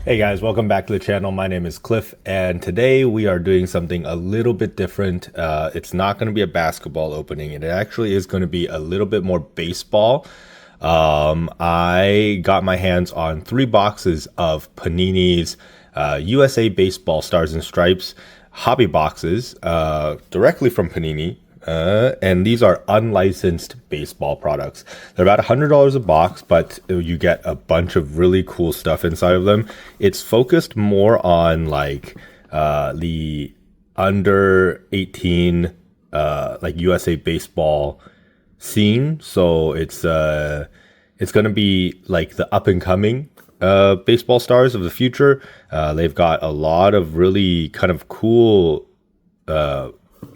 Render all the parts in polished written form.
Hey guys, welcome back to the channel. My name is Cliff, and today we are doing something a little bit different. It's not going to be a basketball opening. It actually is going to be a little bit more baseball. I got my hands on 3 boxes of Panini's USA Baseball Stars and Stripes hobby boxes directly from Panini. And these are unlicensed baseball products. They're about $100 a box, but you get a bunch of really cool stuff inside of them. It's focused more on like the under 18 like USA baseball scene. So it's gonna be like the up and coming baseball stars of the future. They've got a lot of really kind of cool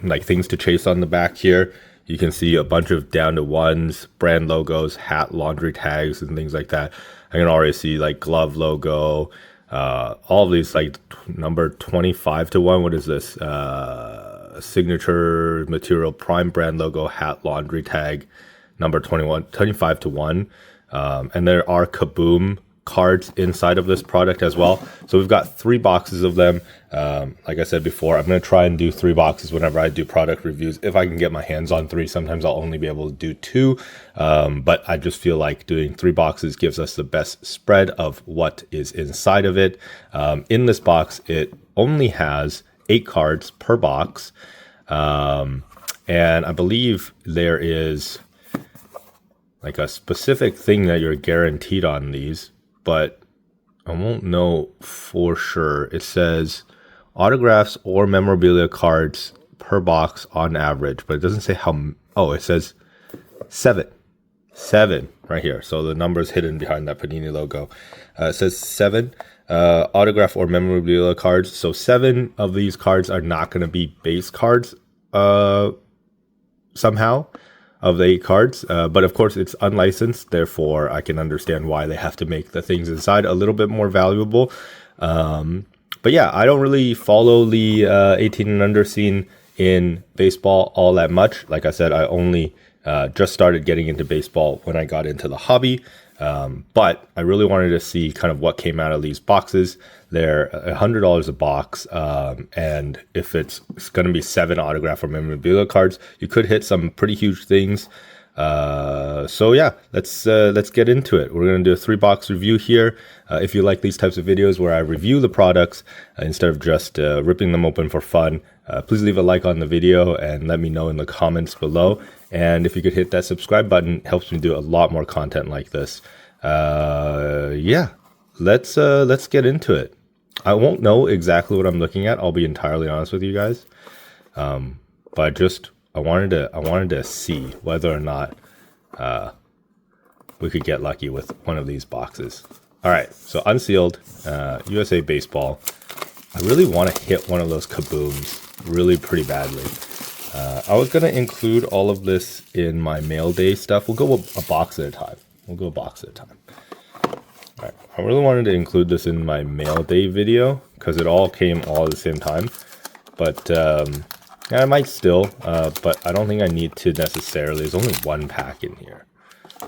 like things to chase on the back here. You can see a bunch of down to ones, brand logos, hat laundry tags, and things like that. I can already see like glove logo, all of these like number 25 to 1. What is this? Signature material, prime brand logo, hat laundry tag, number 21, 25 to 1. And there are Kaboom cards inside of this product as well. So we've got 3 boxes of them. Like I said before, I'm going to try and do 3 boxes whenever I do product reviews. If I can get my hands on 3, sometimes I'll only be able to do 2. But I just feel like doing 3 boxes gives us the best spread of what is inside of it. In this box, it only has 8 cards per box. And I believe there is like a specific thing that you're guaranteed on these, but I won't know for sure. It says autographs or memorabilia cards per box on average, but it doesn't say how. Oh, it says 7 right here. So the number is hidden behind that Panini logo. It says 7 autograph or memorabilia cards. So 7 of these cards are not going to be base cards somehow of the 8 cards, but of course it's unlicensed, therefore I can understand why they have to make the things inside a little bit more valuable. But yeah, I don't really follow the 18 and under scene in baseball all that much. Like I said, I only just started getting into baseball when I got into the hobby. But I really wanted to see kind of what came out of these boxes. They're $100 a box, and if it's going to be 7 autograph or memorabilia cards, you could hit some pretty huge things. So yeah, let's get into it. We're going to do a 3-box review here. If you like these types of videos where I review the products instead of just ripping them open for fun, please leave a like on the video and let me know in the comments below. And if you could hit that subscribe button, it helps me do a lot more content like this. Yeah, let's get into it. I won't know exactly what I'm looking at. I'll be entirely honest with you guys. But I wanted to see whether or not we could get lucky with one of these boxes. All right, so unsealed USA Baseball. I really want to hit one of those kabooms really pretty badly. I was going to include all of this in my mail day stuff. We'll go a box at a time. All right, I really wanted to include this in my mail day video because it all came all at the same time. But I might still, but I don't think I need to necessarily. There's only 1 pack in here.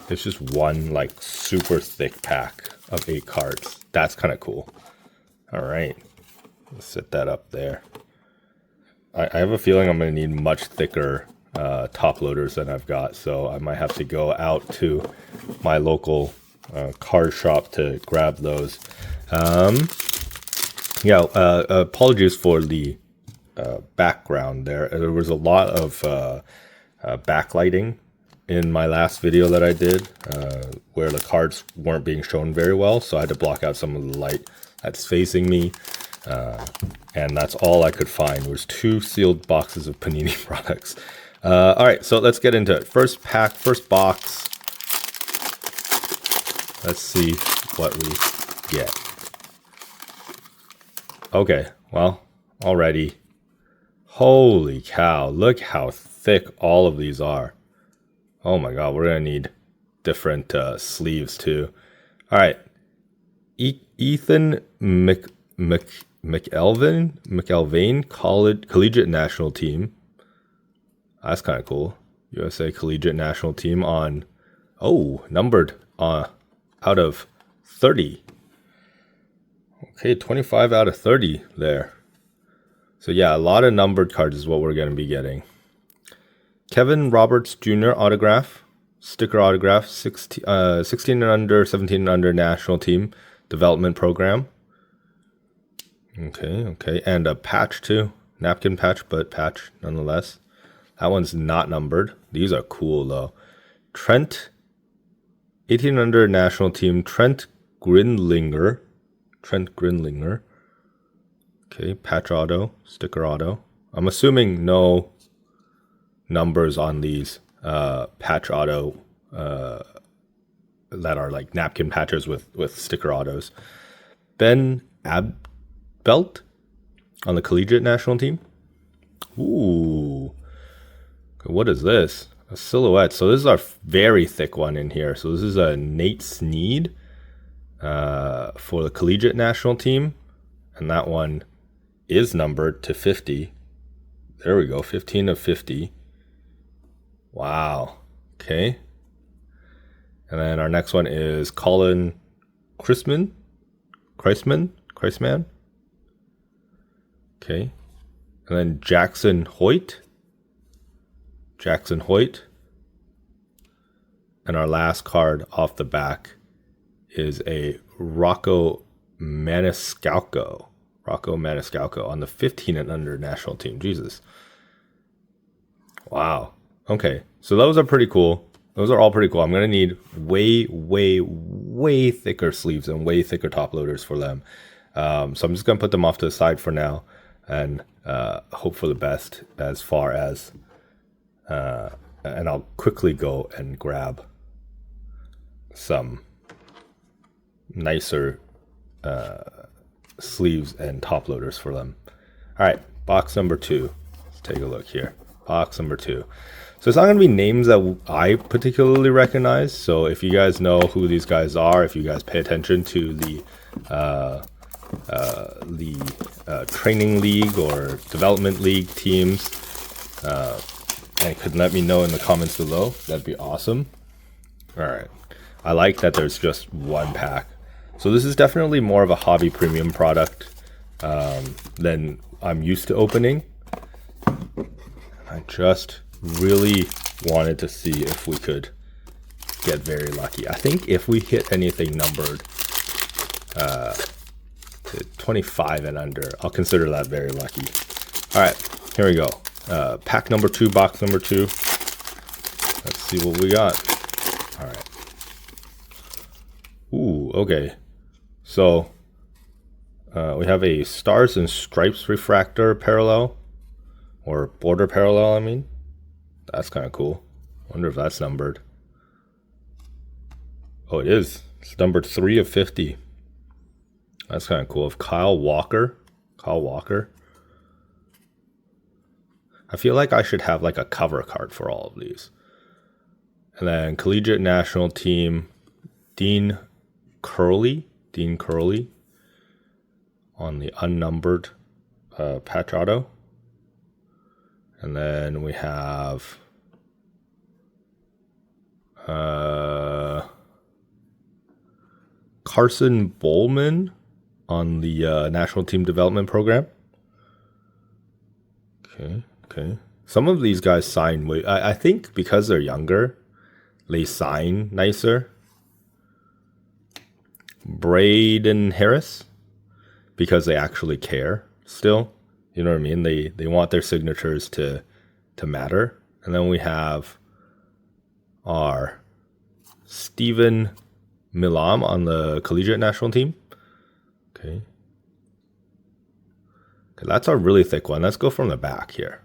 There's just one like super thick pack of 8 cards. That's kind of cool. All right, let's set that up there. I have a feeling I'm going to need much thicker top loaders than I've got, so I might have to go out to my local card shop to grab those. Yeah, apologies for the background there. There was a lot of backlighting in my last video that I did where the cards weren't being shown very well, so I had to block out some of the light that's facing me. And that's all I could find was 2 sealed boxes of Panini products. All right, so let's get into it. First pack, first box. Let's see what we get. Okay, well, already. Holy cow, look how thick all of these are. Oh my god, we're going to need different sleeves too. All right, Ethan McElvain Collegiate National Team. That's kind of cool. USA Collegiate National Team on, numbered out of 30. Okay, 25 out of 30 there. So yeah, a lot of numbered cards is what we're going to be getting. Kevin Roberts Jr. autograph, sticker autograph, 16 and under, 17 and under national team development program. Okay. And a patch too. Napkin patch, but patch nonetheless. That one's not numbered. These are cool though. Trent, 18 and under national team, Trent Grindlinger. Okay, patch auto, sticker auto. I'm assuming no numbers on these patch auto that are like napkin patches with sticker autos. Ben Abelt on the collegiate national team. Ooh. What is this? A silhouette. So this is our very thick one in here. So this is a Nate Snead for the collegiate national team. And that one is numbered to 50. There we go. 15 of 50. Wow. Okay. And then our next one is Colin Chrisman. Okay. And then Jackson Hoyt. And our last card off the back is a Rocco Maniscalco on the 15 and under national team. Jesus. Wow. Okay. So those are pretty cool. Those are all pretty cool. I'm going to need way thicker sleeves and way thicker top loaders for them. So I'm just going to put them off to the side for now and hope for the best as far as... and I'll quickly go and grab some nicer sleeves and top loaders for them. All right, box number 2. Let's take a look here. Box number 2. So it's not going to be names that I particularly recognize. So if you guys know who these guys are, if you guys pay attention to the training league or development league teams, and could let me know in the comments below, that'd be awesome. All right. I like that there's just one pack. So this is definitely more of a hobby premium product than I'm used to opening. I just really wanted to see if we could get very lucky. I think if we hit anything numbered to 25 and under, I'll consider that very lucky. All right, here we go. Pack number 2, box number 2. Let's see what we got. All right. Ooh, okay. So we have a Stars and Stripes refractor parallel, or border parallel, I mean. That's kind of cool. Wonder if that's numbered. Oh, it is. It's numbered 3 of 50. That's kind of cool. Of Kyle Walker. I feel like I should have like a cover card for all of these. And then collegiate national team, Dean Curley on the unnumbered patch auto. And then we have Carson Bowman on the national team development program. Okay. Some of these guys sign I think because they're younger, they sign nicer. Braden Harris, because they actually care still. You know what I mean? They want their signatures to matter. And then we have our Stephen Milam on the collegiate national team. Okay, that's a really thick one. Let's go from the back here.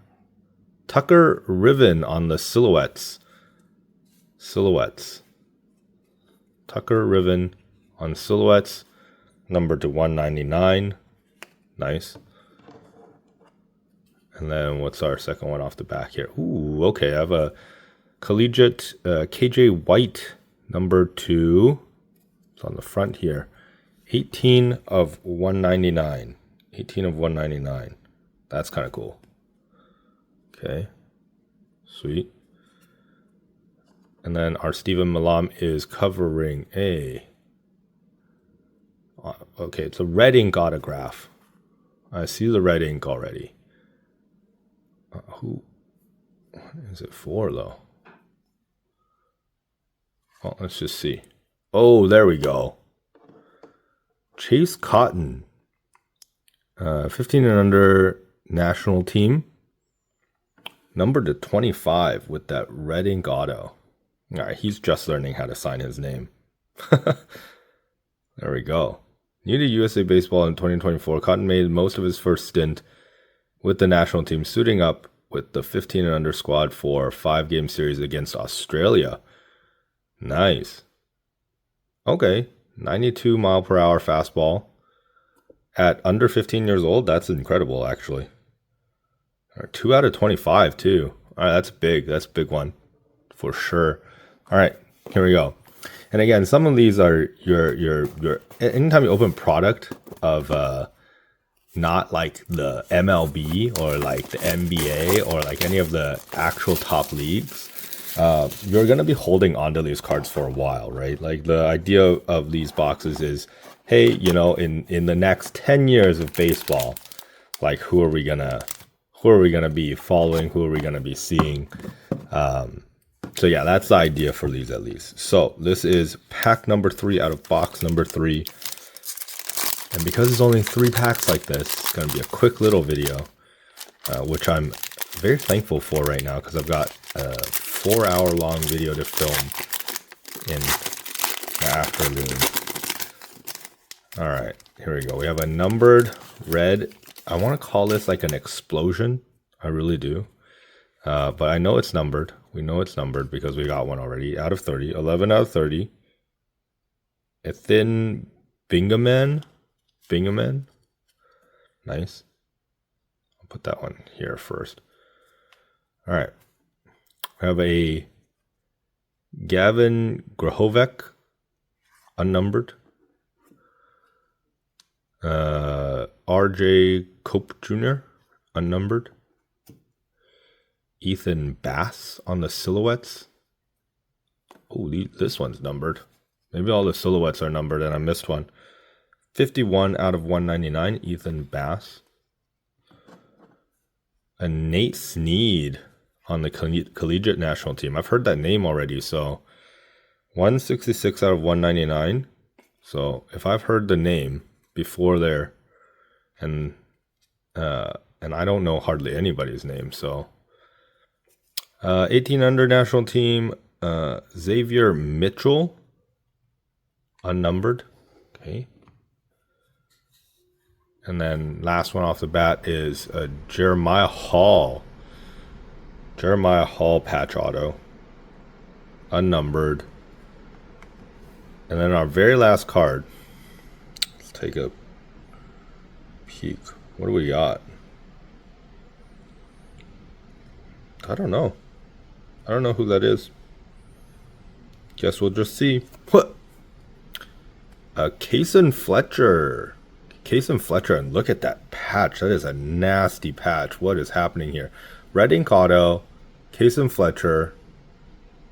Tucker Riven on the silhouettes. Tucker Riven on silhouettes, numbered to 199. Nice. And then what's our second one off the back here? Ooh, okay. I have a collegiate KJ White, number 2. It's on the front here. 18 of 199. 18 of 199. That's kind of cool. Okay. Sweet. And then our Stephen Milam is covering a Okay, it's a red ink autograph. I see the red ink already. Who is it for, though? Well, let's just see. Oh, there we go. Chase Cotton. 15 and under national team. Numbered to 25 with that red ink auto. All right, he's just learning how to sign his name. There we go. New to USA Baseball in 2024, Cotton made most of his first stint with the national team, suiting up with the 15 and under squad for a 5-game series against Australia. Nice. Okay, 92 mile per hour fastball at under 15 years old. That's incredible, actually. 2 out of 25 too. All right, that's big. That's a big one for sure. All right, here we go. And again, some of these are your anytime you open product of not like the MLB or like the NBA or like any of the actual top leagues, you're gonna be holding onto these cards for a while, right? Like the idea of these boxes is, hey, you know, in the next 10 years of baseball, like who are we gonna be following? Who are we gonna be seeing? So yeah, that's the idea for these at least. So this is pack number 3 out of box number 3. And because it's only 3 packs like this, it's going to be a quick little video, which I'm very thankful for right now because I've got a 4-hour-long video to film in the afternoon. All right, here we go. We have a numbered red. I want to call this like an explosion. I really do. But I know it's numbered. We know it's numbered because we got one already. Out of 30. 11 out of 30. A thin Bingaman. Nice. I'll put that one here first. All right. We have a Gavin Grahovec. Unnumbered. RJ Cope Jr. Unnumbered. Ethan Bass on the silhouettes. Oh, this one's numbered. Maybe all the silhouettes are numbered and I missed one. 51 out of 199, Ethan Bass. And Nate Snead on the collegiate national team. I've heard that name already, so 166 out of 199. So if I've heard the name before there, and I don't know hardly anybody's name, so 18 under national team, Xavier Mitchell, unnumbered. Okay. And then last one off the bat is Jeremiah Hall. Jeremiah Hall patch auto, unnumbered. And then our very last card. Let's take a peek. What do we got? I don't know. I don't know who that is. Guess we'll just see. What? Kason Fletcher. Kason Fletcher, and look at that patch. That is a nasty patch. What is happening here? Red ink auto, Kason Fletcher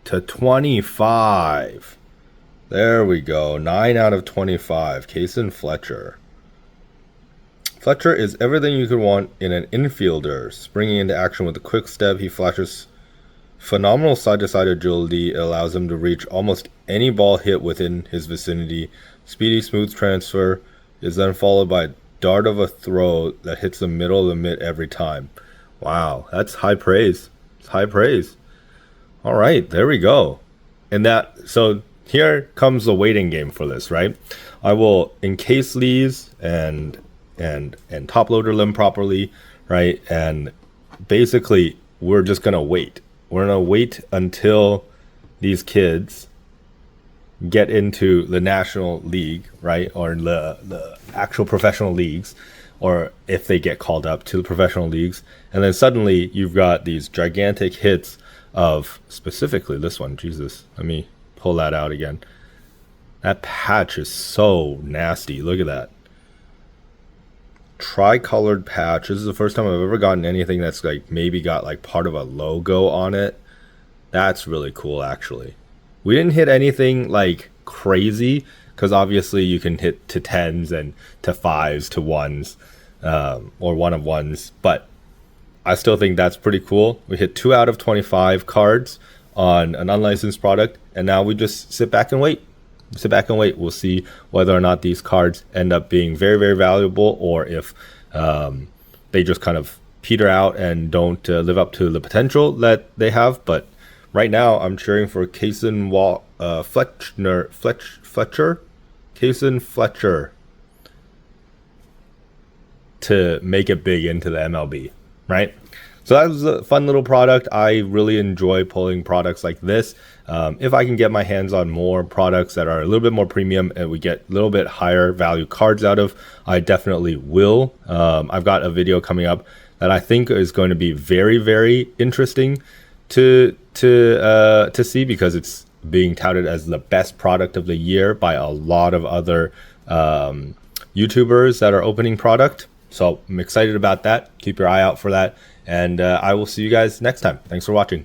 to 25. There we go. 9 out of 25. Kason Fletcher. Fletcher is everything you could want in an infielder. Springing into action with a quick step, he flashes phenomenal side-to-side agility. It allows him to reach almost any ball hit within his vicinity. Speedy, smooth transfer is then followed by a dart of a throw that hits the middle of the mitt every time. Wow, that's high praise. It's high praise. All right, there we go. And so here comes the waiting game for this, right? I will encase these and top loader them properly, right? And basically, we're just gonna wait. We're gonna wait until these kids get into the national league, right? Or the actual professional leagues, or if they get called up to the professional leagues. And then suddenly you've got these gigantic hits of specifically this one. Jesus, let me pull that out again. That patch is so nasty. Look at that. Tri-colored patch. This is the first time I've ever gotten anything that's like maybe got like part of a logo on it. That's really cool, actually. We didn't hit anything like crazy. because obviously you can hit to 10s and to 5s to 1s, or 1 of 1s, but I still think that's pretty cool. We hit 2 out of 25 cards on an unlicensed product, and now we just sit back and wait. We'll see whether or not these cards end up being very, very valuable, or if they just kind of peter out and don't live up to the potential that they have. But right now, I'm cheering for Kason Fletcher to make it big into the MLB, right? So that was a fun little product. I really enjoy pulling products like this. If I can get my hands on more products that are a little bit more premium and we get a little bit higher value cards out of, I definitely will. I've got a video coming up that I think is going to be very, very interesting to see, because it's being touted as the best product of the year by a lot of other YouTubers that are opening product. So I'm excited about that. Keep your eye out for that. And I will see you guys next time. Thanks for watching.